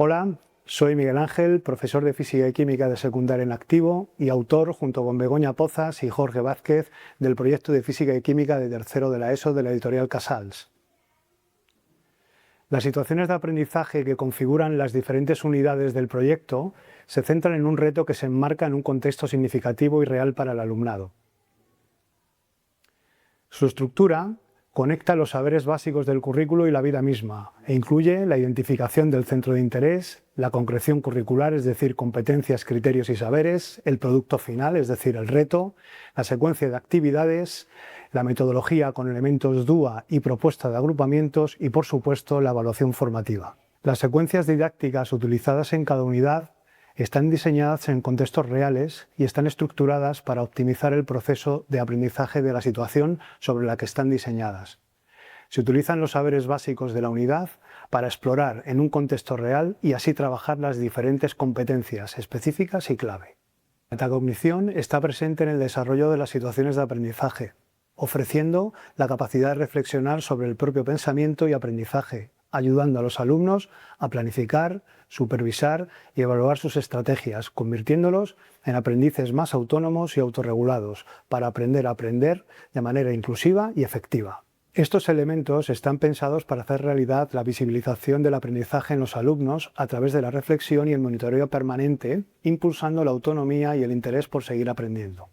Hola, soy Miguel Ángel, profesor de Física y Química de secundaria en activo y autor, junto con Begoña Pozas y Jorge Vázquez, del proyecto de Física y Química de tercero de la ESO de la editorial Casals. Las situaciones de aprendizaje que configuran las diferentes unidades del proyecto se centran en un reto que se enmarca en un contexto significativo y real para el alumnado. Su estructura conecta los saberes básicos del currículo y la vida misma e incluye la identificación del centro de interés, la concreción curricular, es decir, competencias, criterios y saberes, el producto final, es decir, el reto, la secuencia de actividades, la metodología con elementos DUA y propuesta de agrupamientos y, por supuesto, la evaluación formativa. Las secuencias didácticas utilizadas en cada unidad están diseñadas en contextos reales y están estructuradas para optimizar el proceso de aprendizaje de la situación sobre la que están diseñadas. Se utilizan los saberes básicos de la unidad para explorar en un contexto real y así trabajar las diferentes competencias específicas y clave. La metacognición está presente en el desarrollo de las situaciones de aprendizaje, ofreciendo la capacidad de reflexionar sobre el propio pensamiento y aprendizaje, ayudando a los alumnos a planificar, supervisar y evaluar sus estrategias, convirtiéndolos en aprendices más autónomos y autorregulados para aprender a aprender de manera inclusiva y efectiva. Estos elementos están pensados para hacer realidad la visibilización del aprendizaje en los alumnos a través de la reflexión y el monitoreo permanente, impulsando la autonomía y el interés por seguir aprendiendo.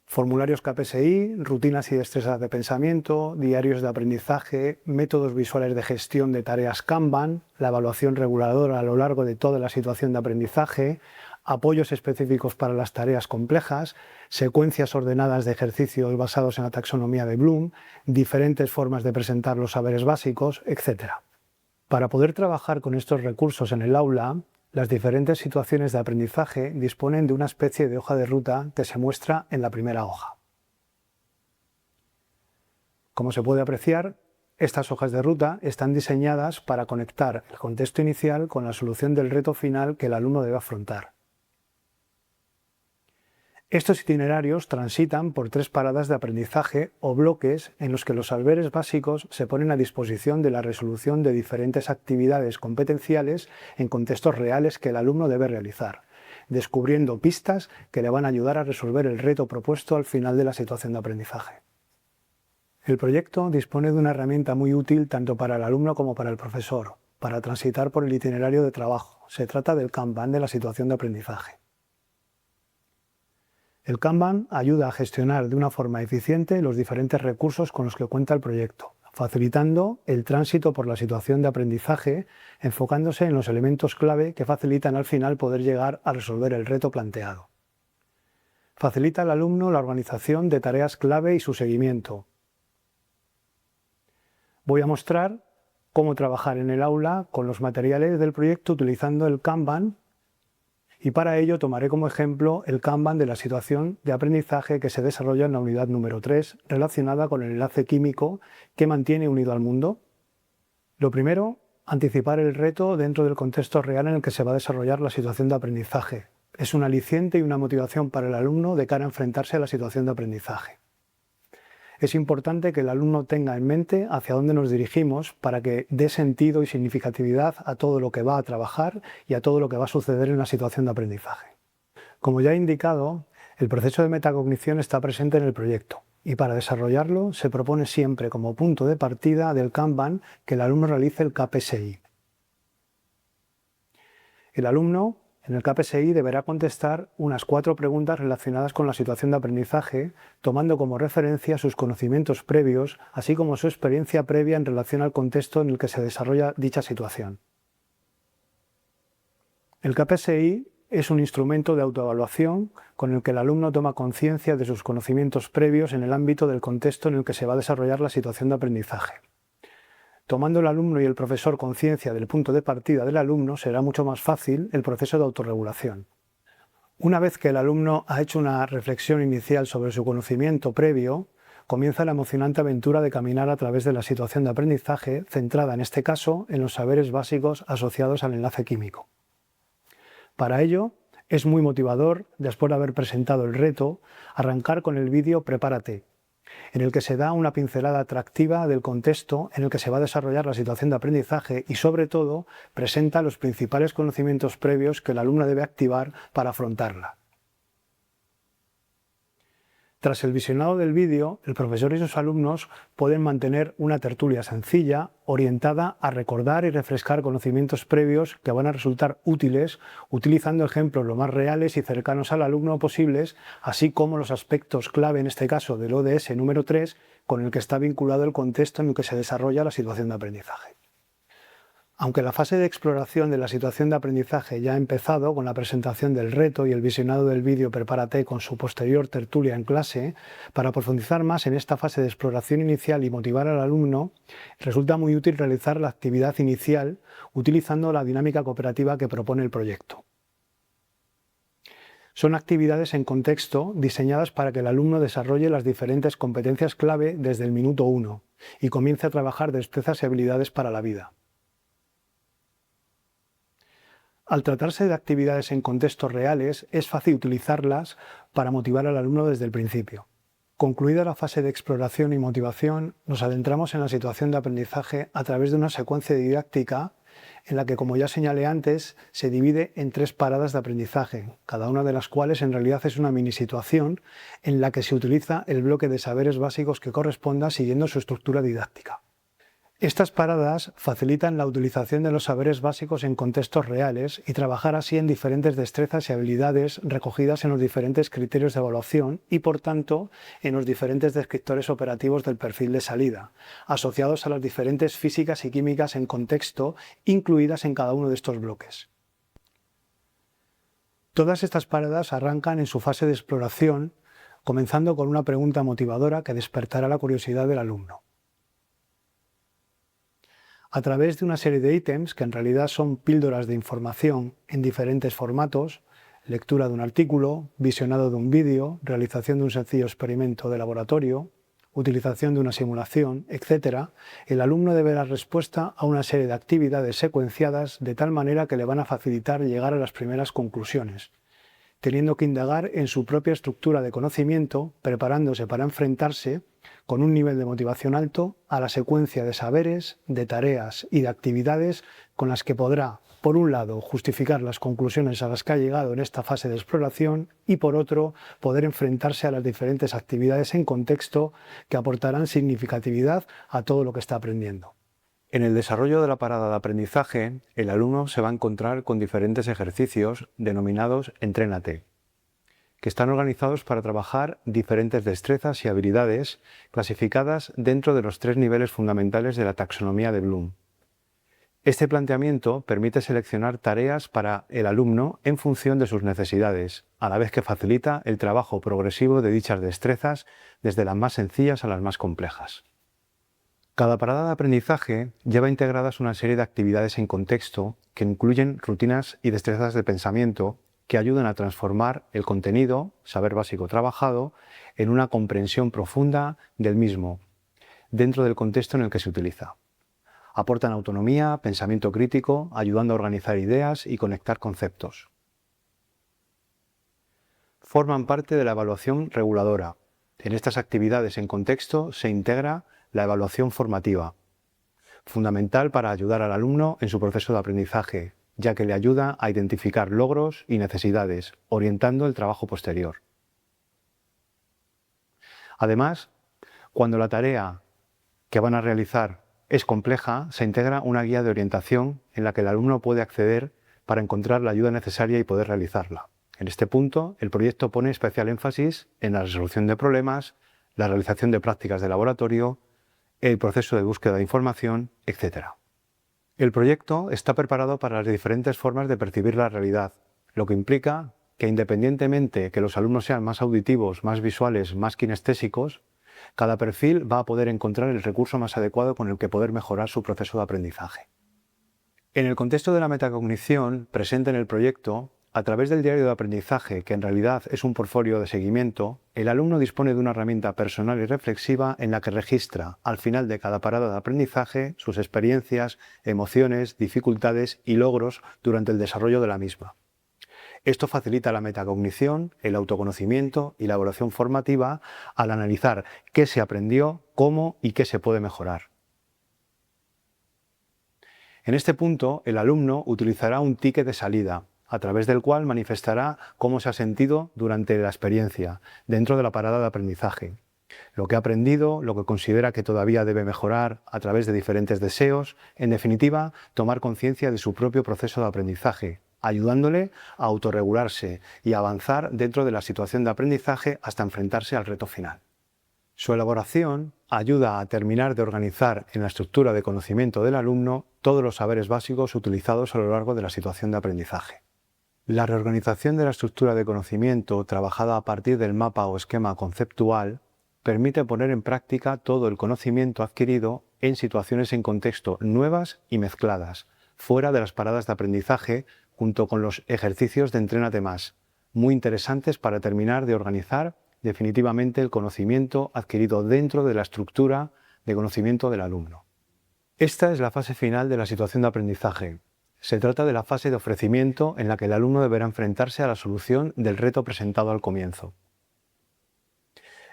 Formularios KPSI, rutinas y destrezas de pensamiento, diarios de aprendizaje, métodos visuales de gestión de tareas Kanban, la evaluación reguladora a lo largo de toda la situación de aprendizaje, apoyos específicos para las tareas complejas, secuencias ordenadas de ejercicios basados en la taxonomía de Bloom, diferentes formas de presentar los saberes básicos, etc. Para poder trabajar con estos recursos en el aula, las diferentes situaciones de aprendizaje disponen de una especie de hoja de ruta que se muestra en la primera hoja. Como se puede apreciar, estas hojas de ruta están diseñadas para conectar el contexto inicial con la solución del reto final que el alumno debe afrontar. Estos itinerarios transitan por 3 paradas de aprendizaje o bloques en los que los saberes básicos se ponen a disposición de la resolución de diferentes actividades competenciales en contextos reales que el alumno debe realizar, descubriendo pistas que le van a ayudar a resolver el reto propuesto al final de la situación de aprendizaje. El proyecto dispone de una herramienta muy útil tanto para el alumno como para el profesor, para transitar por el itinerario de trabajo. Se trata del Kanban de la situación de aprendizaje. El Kanban ayuda a gestionar de una forma eficiente los diferentes recursos con los que cuenta el proyecto, facilitando el tránsito por la situación de aprendizaje, enfocándose en los elementos clave que facilitan al final poder llegar a resolver el reto planteado. Facilita al alumno la organización de tareas clave y su seguimiento. Voy a mostrar cómo trabajar en el aula con los materiales del proyecto utilizando el Kanban, y para ello tomaré como ejemplo el Kanban de la situación de aprendizaje que se desarrolla en la unidad número 3, relacionada con el enlace químico que mantiene unido al mundo. Lo primero, anticipar el reto dentro del contexto real en el que se va a desarrollar la situación de aprendizaje. Es un aliciente y una motivación para el alumno de cara a enfrentarse a la situación de aprendizaje. Es importante que el alumno tenga en mente hacia dónde nos dirigimos para que dé sentido y significatividad a todo lo que va a trabajar y a todo lo que va a suceder en la situación de aprendizaje. Como ya he indicado, el proceso de metacognición está presente en el proyecto y para desarrollarlo se propone siempre como punto de partida del Kanban que el alumno realice el KPSI. El alumno en el KPSI deberá contestar unas 4 preguntas relacionadas con la situación de aprendizaje, tomando como referencia sus conocimientos previos, así como su experiencia previa en relación al contexto en el que se desarrolla dicha situación. El KPSI es un instrumento de autoevaluación con el que el alumno toma conciencia de sus conocimientos previos en el ámbito del contexto en el que se va a desarrollar la situación de aprendizaje. Tomando el alumno y el profesor conciencia del punto de partida del alumno, será mucho más fácil el proceso de autorregulación. Una vez que el alumno ha hecho una reflexión inicial sobre su conocimiento previo, comienza la emocionante aventura de caminar a través de la situación de aprendizaje, centrada en este caso en los saberes básicos asociados al enlace químico. Para ello, es muy motivador, después de haber presentado el reto, arrancar con el vídeo Prepárate, en el que se da una pincelada atractiva del contexto en el que se va a desarrollar la situación de aprendizaje y, sobre todo, presenta los principales conocimientos previos que el alumno debe activar para afrontarla. Tras el visionado del vídeo, el profesor y sus alumnos pueden mantener una tertulia sencilla, orientada a recordar y refrescar conocimientos previos que van a resultar útiles, utilizando ejemplos lo más reales y cercanos al alumno posibles, así como los aspectos clave, en este caso del ODS número 3, con el que está vinculado el contexto en el que se desarrolla la situación de aprendizaje. Aunque la fase de exploración de la situación de aprendizaje ya ha empezado con la presentación del reto y el visionado del vídeo Prepárate con su posterior tertulia en clase, para profundizar más en esta fase de exploración inicial y motivar al alumno, resulta muy útil realizar la actividad inicial utilizando la dinámica cooperativa que propone el proyecto. Son actividades en contexto diseñadas para que el alumno desarrolle las diferentes competencias clave desde el minuto 1 y comience a trabajar destrezas y habilidades para la vida. Al tratarse de actividades en contextos reales, es fácil utilizarlas para motivar al alumno desde el principio. Concluida la fase de exploración y motivación, nos adentramos en la situación de aprendizaje a través de una secuencia didáctica en la que, como ya señalé antes, se divide en 3 paradas de aprendizaje, cada una de las cuales en realidad es una mini situación en la que se utiliza el bloque de saberes básicos que corresponda siguiendo su estructura didáctica. Estas paradas facilitan la utilización de los saberes básicos en contextos reales y trabajar así en diferentes destrezas y habilidades recogidas en los diferentes criterios de evaluación y, por tanto, en los diferentes descriptores operativos del perfil de salida, asociados a las diferentes físicas y químicas en contexto incluidas en cada uno de estos bloques. Todas estas paradas arrancan en su fase de exploración, comenzando con una pregunta motivadora que despertará la curiosidad del alumno. A través de una serie de ítems, que en realidad son píldoras de información en diferentes formatos, lectura de un artículo, visionado de un vídeo, realización de un sencillo experimento de laboratorio, utilización de una simulación, etc., el alumno debe dar respuesta a una serie de actividades secuenciadas de tal manera que le van a facilitar llegar a las primeras conclusiones, teniendo que indagar en su propia estructura de conocimiento, preparándose para enfrentarse con un nivel de motivación alto a la secuencia de saberes, de tareas y de actividades con las que podrá, por un lado, justificar las conclusiones a las que ha llegado en esta fase de exploración y, por otro, poder enfrentarse a las diferentes actividades en contexto que aportarán significatividad a todo lo que está aprendiendo. En el desarrollo de la parada de aprendizaje, el alumno se va a encontrar con diferentes ejercicios denominados Entrénate, que están organizados para trabajar diferentes destrezas y habilidades clasificadas dentro de los 3 niveles fundamentales de la taxonomía de Bloom. Este planteamiento permite seleccionar tareas para el alumno en función de sus necesidades, a la vez que facilita el trabajo progresivo de dichas destrezas desde las más sencillas a las más complejas. Cada parada de aprendizaje lleva integradas una serie de actividades en contexto que incluyen rutinas y destrezas de pensamiento que ayudan a transformar el contenido, saber básico trabajado, en una comprensión profunda del mismo, dentro del contexto en el que se utiliza. Aportan autonomía, pensamiento crítico, ayudando a organizar ideas y conectar conceptos. Forman parte de la evaluación reguladora. En estas actividades en contexto se integra la evaluación formativa, fundamental para ayudar al alumno en su proceso de aprendizaje, ya que le ayuda a identificar logros y necesidades, orientando el trabajo posterior. Además, cuando la tarea que van a realizar es compleja, se integra una guía de orientación en la que el alumno puede acceder para encontrar la ayuda necesaria y poder realizarla. En este punto, el proyecto pone especial énfasis en la resolución de problemas, la realización de prácticas de laboratorio, el proceso de búsqueda de información, etc. El proyecto está preparado para las diferentes formas de percibir la realidad, lo que implica que, independientemente que los alumnos sean más auditivos, más visuales, más kinestésicos, cada perfil va a poder encontrar el recurso más adecuado con el que poder mejorar su proceso de aprendizaje. En el contexto de la metacognición presente en el proyecto, a través del diario de aprendizaje, que en realidad es un portfolio de seguimiento, el alumno dispone de una herramienta personal y reflexiva en la que registra, al final de cada parada de aprendizaje, sus experiencias, emociones, dificultades y logros durante el desarrollo de la misma. Esto facilita la metacognición, el autoconocimiento y la evaluación formativa al analizar qué se aprendió, cómo y qué se puede mejorar. En este punto, el alumno utilizará un ticket de salida, a través del cual manifestará cómo se ha sentido durante la experiencia, dentro de la parada de aprendizaje. Lo que ha aprendido, lo que considera que todavía debe mejorar a través de diferentes deseos, en definitiva, tomar conciencia de su propio proceso de aprendizaje, ayudándole a autorregularse y a avanzar dentro de la situación de aprendizaje hasta enfrentarse al reto final. Su elaboración ayuda a terminar de organizar en la estructura de conocimiento del alumno todos los saberes básicos utilizados a lo largo de la situación de aprendizaje. La reorganización de la estructura de conocimiento, trabajada a partir del mapa o esquema conceptual, permite poner en práctica todo el conocimiento adquirido en situaciones en contexto nuevas y mezcladas, fuera de las paradas de aprendizaje, junto con los ejercicios de Entrénate Más, muy interesantes para terminar de organizar definitivamente el conocimiento adquirido dentro de la estructura de conocimiento del alumno. Esta es la fase final de la situación de aprendizaje. Se trata de la fase de ofrecimiento en la que el alumno deberá enfrentarse a la solución del reto presentado al comienzo.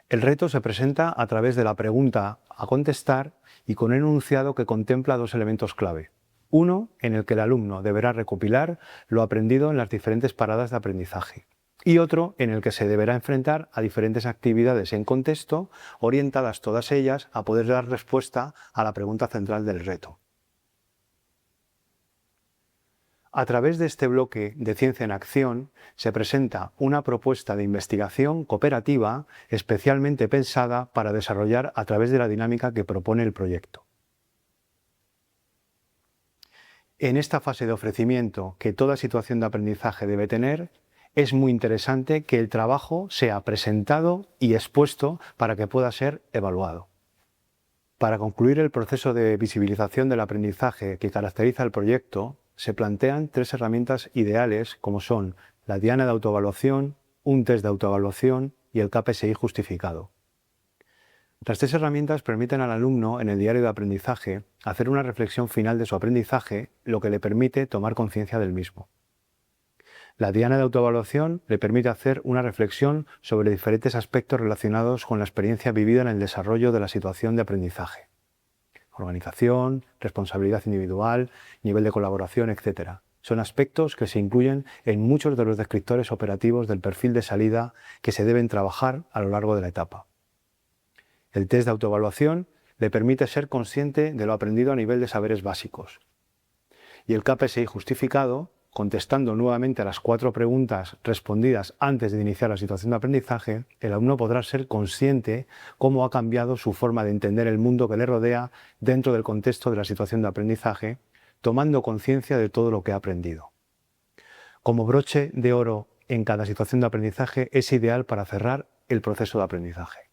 El reto se presenta a través de la pregunta a contestar y con un enunciado que contempla dos elementos clave. Uno, en el que el alumno deberá recopilar lo aprendido en las diferentes paradas de aprendizaje. Y otro, en el que se deberá enfrentar a diferentes actividades en contexto, orientadas todas ellas a poder dar respuesta a la pregunta central del reto. A través de este bloque de Ciencia en Acción se presenta una propuesta de investigación cooperativa especialmente pensada para desarrollar a través de la dinámica que propone el proyecto. En esta fase de ofrecimiento que toda situación de aprendizaje debe tener, es muy interesante que el trabajo sea presentado y expuesto para que pueda ser evaluado. Para concluir el proceso de visibilización del aprendizaje que caracteriza el proyecto, se plantean tres herramientas ideales como son la diana de autoevaluación, un test de autoevaluación y el KPSI justificado. Las tres herramientas permiten al alumno en el diario de aprendizaje hacer una reflexión final de su aprendizaje, lo que le permite tomar conciencia del mismo. La diana de autoevaluación le permite hacer una reflexión sobre diferentes aspectos relacionados con la experiencia vivida en el desarrollo de la situación de aprendizaje. Organización, responsabilidad individual, nivel de colaboración, etc. Son aspectos que se incluyen en muchos de los descriptores operativos del perfil de salida que se deben trabajar a lo largo de la etapa. El test de autoevaluación le permite ser consciente de lo aprendido a nivel de saberes básicos. Y el KPSI justificado, contestando nuevamente a las 4 preguntas respondidas antes de iniciar la situación de aprendizaje, el alumno podrá ser consciente cómo ha cambiado su forma de entender el mundo que le rodea dentro del contexto de la situación de aprendizaje, tomando conciencia de todo lo que ha aprendido. Como broche de oro en cada situación de aprendizaje es ideal para cerrar el proceso de aprendizaje.